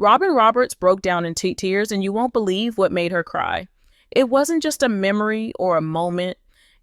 Robin Roberts broke down in tears, and you won't believe what made her cry. It wasn't just a memory or a moment.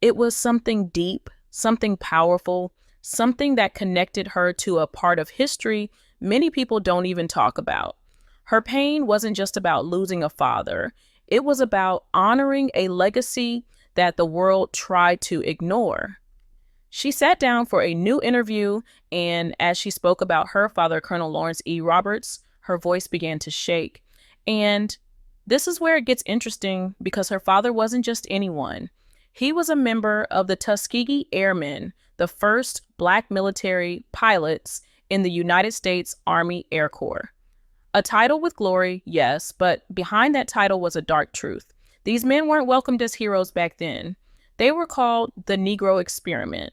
It was something deep, something powerful, something that connected her to a part of history many people don't even talk about. Her pain wasn't just about losing a father. It was about honoring a legacy that the world tried to ignore. She sat down for a new interview, and as she spoke about her father, Colonel Lawrence E. Roberts, her voice began to shake. And this is where it gets interesting because her father wasn't just anyone. He was a member of the Tuskegee Airmen, the first Black military pilots in the United States Army Air Corps. A title with glory, yes, but behind that title was a dark truth. These men weren't welcomed as heroes back then. They were called the Negro Experiment.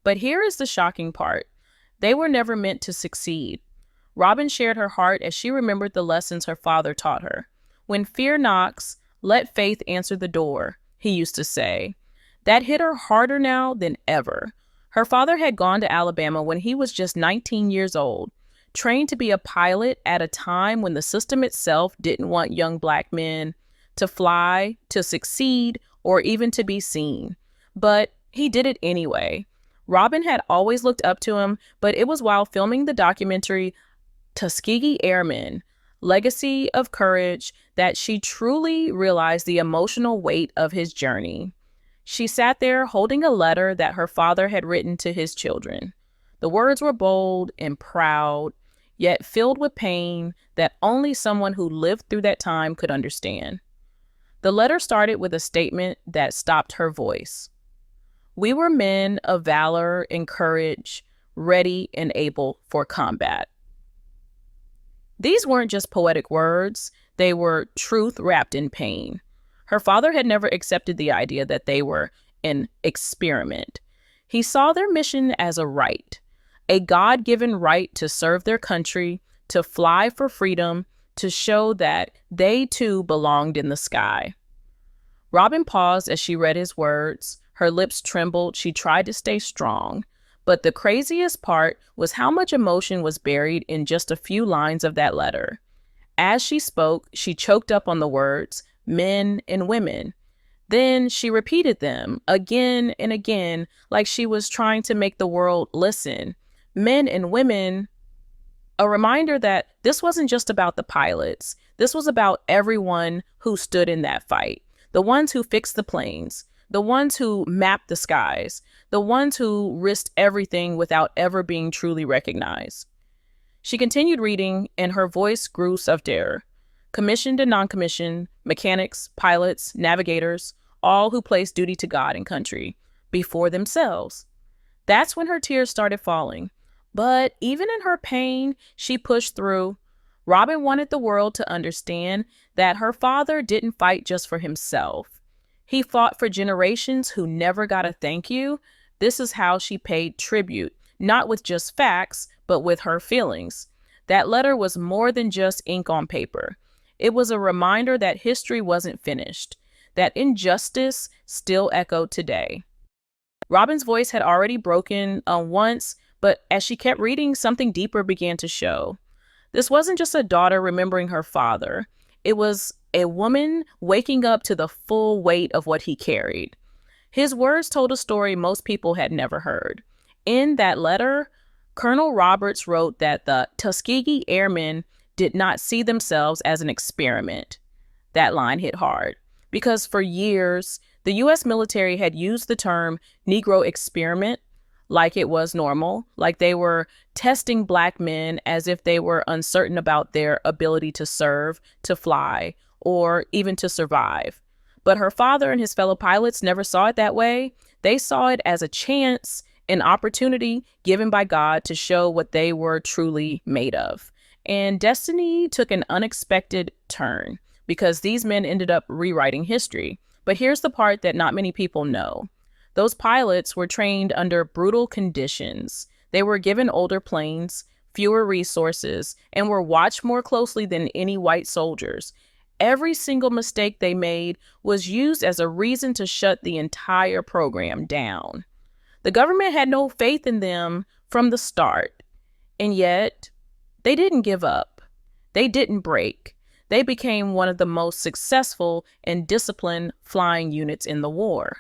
But here is the shocking part. They were never meant to succeed. Robin shared her heart as she remembered the lessons her father taught her. When fear knocks, let faith answer the door, he used to say. That hit her harder now than ever. Her father had gone to Alabama when he was just 19 years old, trained to be a pilot at a time when the system itself didn't want young Black men to fly, to succeed, or even to be seen. But he did it anyway. Robin had always looked up to him, but it was while filming the documentary Tuskegee Airmen, Legacy of Courage, that she truly realized the emotional weight of his journey. She sat there holding a letter that her father had written to his children. The words were bold and proud, yet filled with pain that only someone who lived through that time could understand. The letter started with a statement that stopped her voice. We were men of valor and courage, ready and able for combat. These weren't just poetic words, they were truth wrapped in pain. Her father had never accepted the idea that they were an experiment. He saw their mission as a right, a God-given right to serve their country, to fly for freedom, to show that they too belonged in the sky. Robin paused as she read his words. Her lips trembled. She tried to stay strong. But the craziest part was how much emotion was buried in just a few lines of that letter. As she spoke, she choked up on the words, men and women. Then she repeated them again and again, like she was trying to make the world listen. Men and women, a reminder that this wasn't just about the pilots. This was about everyone who stood in that fight. The ones who fixed the planes, the ones who mapped the skies, the ones who risked everything without ever being truly recognized. She continued reading, and her voice grew softer. Commissioned and non-commissioned, mechanics, pilots, navigators, all who placed duty to God and country before themselves. That's when her tears started falling. But even in her pain, she pushed through. Robin wanted the world to understand that her father didn't fight just for himself. He fought for generations who never got a thank you. This is how she paid tribute, not with just facts, but with her feelings. That letter was more than just ink on paper. It was a reminder that history wasn't finished, that injustice still echoed today. Robin's voice had already broken once, but as she kept reading, something deeper began to show. This wasn't just a daughter remembering her father. It was a woman waking up to the full weight of what he carried. His words told a story most people had never heard. In that letter, Colonel Roberts wrote that the Tuskegee Airmen did not see themselves as an experiment. That line hit hard because for years, the U.S. military had used the term Negro experiment like it was normal, like they were testing Black men as if they were uncertain about their ability to serve, to fly, or even to survive. But her father and his fellow pilots never saw it that way. They saw it as a chance, an opportunity given by God to show what they were truly made of. And destiny took an unexpected turn because these men ended up rewriting history. But here's the part that not many people know. Those pilots were trained under brutal conditions. They were given older planes, fewer resources, and were watched more closely than any white soldiers. Every single mistake they made was used as a reason to shut the entire program down. The government had no faith in them from the start, and yet they didn't give up. They didn't break. They became one of the most successful and disciplined flying units in the war.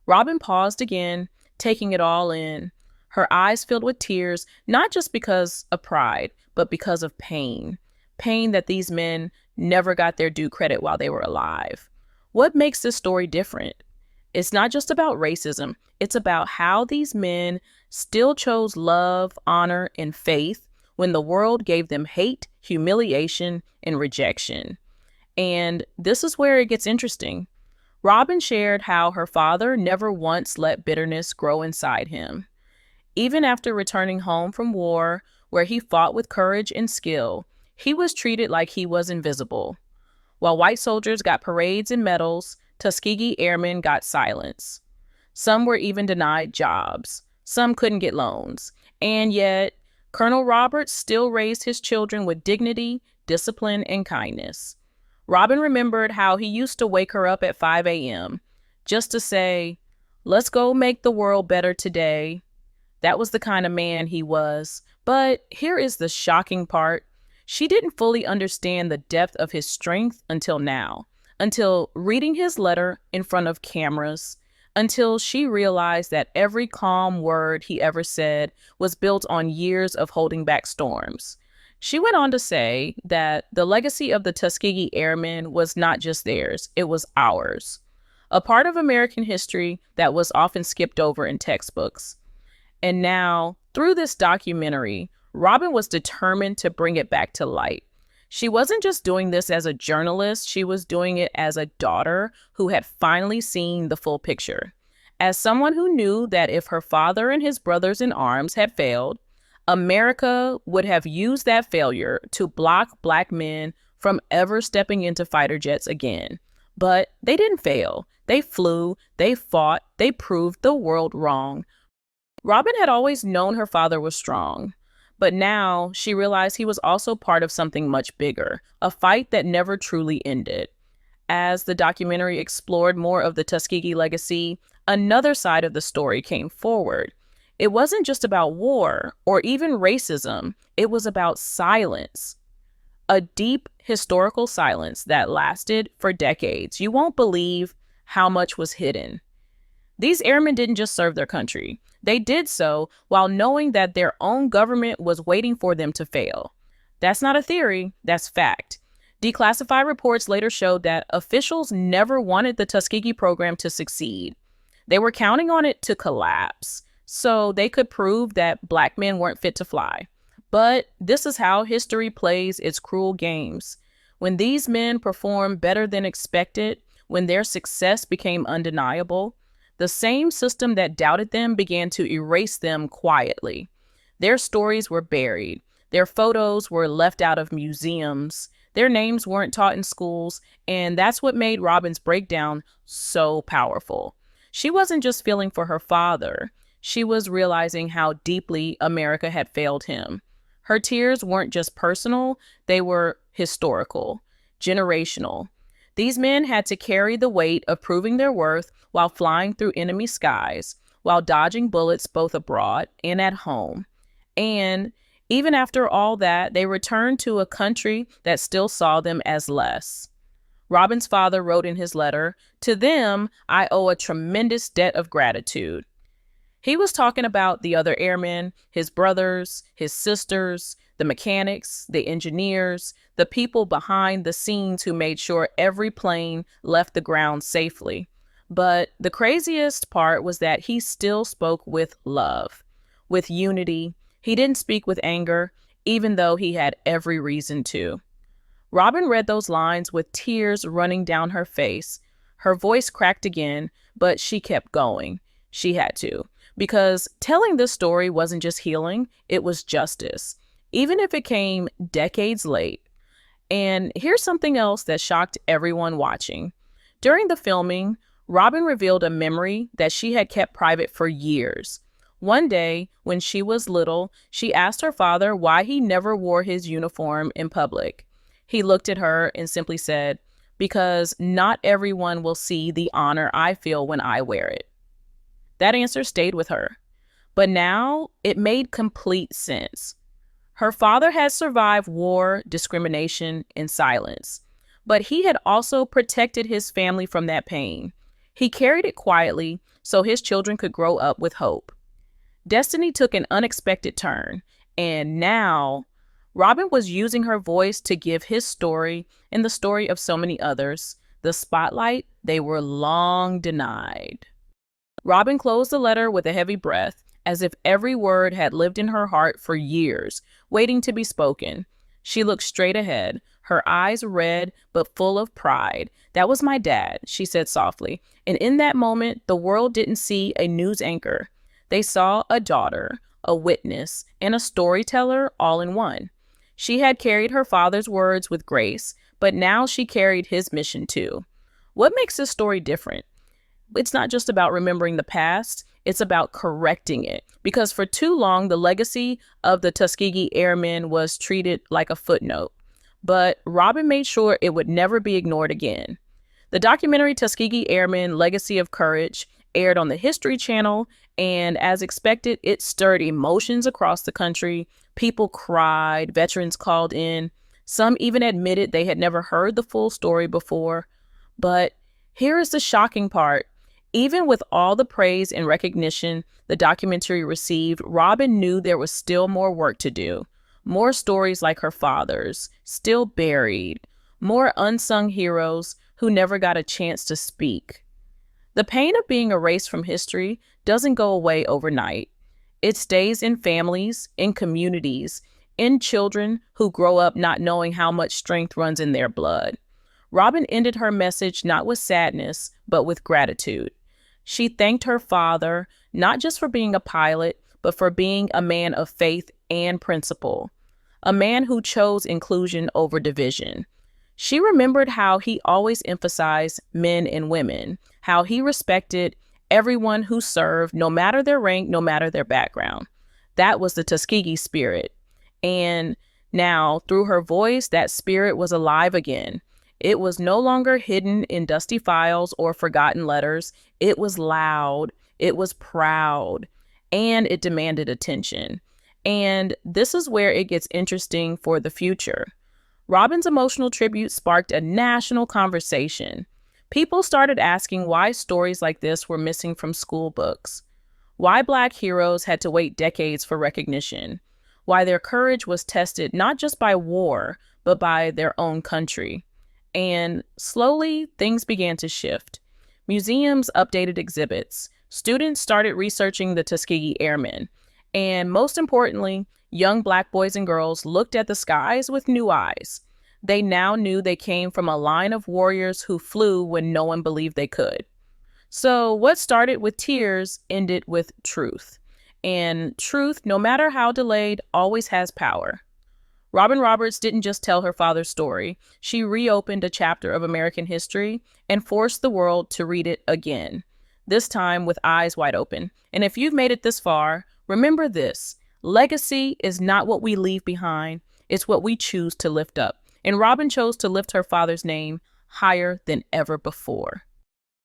Robin paused again, taking it all in, her eyes filled with tears, not just because of pride, but because of pain. Pain that these men never got their due credit while they were alive. What makes this story different? It's not just about racism, it's about how these men still chose love, honor, and faith when the world gave them hate, humiliation, and rejection. And this is where it gets interesting. Robin shared how her father never once let bitterness grow inside him. Even after returning home from war, where he fought with courage and skill, he was treated like he was invisible. While white soldiers got parades and medals, Tuskegee Airmen got silence. Some were even denied jobs. Some couldn't get loans. And yet, Colonel Roberts still raised his children with dignity, discipline, and kindness. Robin remembered how he used to wake her up at 5 a.m. just to say, "Let's go make the world better today." That was the kind of man he was. But here is the shocking part. She didn't fully understand the depth of his strength until now, until reading his letter in front of cameras, until she realized that every calm word he ever said was built on years of holding back storms. She went on to say that the legacy of the Tuskegee Airmen was not just theirs, it was ours. A part of American history that was often skipped over in textbooks. And now, through this documentary, Robin was determined to bring it back to light. She wasn't just doing this as a journalist, she was doing it as a daughter who had finally seen the full picture. As someone who knew that if her father and his brothers in arms had failed, America would have used that failure to block Black men from ever stepping into fighter jets again. But they didn't fail. They flew, they fought, they proved the world wrong. Robin had always known her father was strong, but now she realized he was also part of something much bigger, a fight that never truly ended. As the documentary explored more of the Tuskegee legacy, another side of the story came forward. It wasn't just about war or even racism, it was about silence. A deep historical silence that lasted for decades. You won't believe how much was hidden. These airmen didn't just serve their country. They did so while knowing that their own government was waiting for them to fail. That's not a theory, that's fact. Declassified reports later showed that officials never wanted the Tuskegee program to succeed. They were counting on it to collapse, so they could prove that Black men weren't fit to fly. But this is how history plays its cruel games. When these men performed better than expected, when their success became undeniable, the same system that doubted them began to erase them quietly. Their stories were buried. Their photos were left out of museums. Their names weren't taught in schools. And that's what made Robin's breakdown so powerful. She wasn't just feeling for her father. She was realizing how deeply America had failed him. Her tears weren't just personal. They were historical, generational. These men had to carry the weight of proving their worth while flying through enemy skies, while dodging bullets both abroad and at home. And even after all that, they returned to a country that still saw them as less. Robin's father wrote in his letter, "To them, I owe a tremendous debt of gratitude." He was talking about the other airmen, his brothers, his sisters, the mechanics, the engineers, the people behind the scenes who made sure every plane left the ground safely. But the craziest part was that he still spoke with love, with unity. He didn't speak with anger, even though he had every reason to. Robin read those lines with tears running down her face. Her voice cracked again, but she kept going. She had to. Because telling this story wasn't just healing, it was justice, even if it came decades late. And here's something else that shocked everyone watching. During the filming, Robin revealed a memory that she had kept private for years. One day, when she was little, she asked her father why he never wore his uniform in public. He looked at her and simply said, "Because not everyone will see the honor I feel when I wear it." That answer stayed with her. But now it made complete sense. Her father had survived war, discrimination, and silence, but he had also protected his family from that pain. He carried it quietly so his children could grow up with hope. Destiny took an unexpected turn, and now Robin was using her voice to give his story and the story of so many others the spotlight they were long denied. Robin closed the letter with a heavy breath, as if every word had lived in her heart for years, waiting to be spoken. She looked straight ahead, her eyes red but full of pride. "That was my dad," she said softly. And in that moment, the world didn't see a news anchor. They saw a daughter, a witness, and a storyteller all in one. She had carried her father's words with grace, but now she carried his mission too. What makes this story different? It's not just about remembering the past, it's about correcting it. Because for too long, the legacy of the Tuskegee Airmen was treated like a footnote. But Robin made sure it would never be ignored again. The documentary Tuskegee Airmen Legacy of Courage aired on the History Channel, and as expected, it stirred emotions across the country. People cried, veterans called in. Some even admitted they had never heard the full story before. But here is the shocking part. Even with all the praise and recognition the documentary received, Robin knew there was still more work to do. More stories like her father's, still buried. More unsung heroes who never got a chance to speak. The pain of being erased from history doesn't go away overnight. It stays in families, in communities, in children who grow up not knowing how much strength runs in their blood. Robin ended her message not with sadness, but with gratitude. She thanked her father, not just for being a pilot, but for being a man of faith and principle, a man who chose inclusion over division. She remembered how he always emphasized men and women, how he respected everyone who served, no matter their rank, no matter their background. That was the Tuskegee spirit. And now, through her voice, that spirit was alive again. It was no longer hidden in dusty files or forgotten letters. It was loud, it was proud, and it demanded attention. And this is where it gets interesting for the future. Robin's emotional tribute sparked a national conversation. People started asking why stories like this were missing from school books, why Black heroes had to wait decades for recognition, why their courage was tested not just by war, but by their own country. And slowly, things began to shift. Museums updated exhibits. Students started researching the Tuskegee Airmen. And most importantly, young Black boys and girls looked at the skies with new eyes. They now knew they came from a line of warriors who flew when no one believed they could. So what started with tears ended with truth. And truth, no matter how delayed, always has power. Robin Roberts didn't just tell her father's story. She reopened a chapter of American history and forced the world to read it again, this time with eyes wide open. And if you've made it this far, remember this: legacy is not what we leave behind, it's what we choose to lift up. And Robin chose to lift her father's name higher than ever before.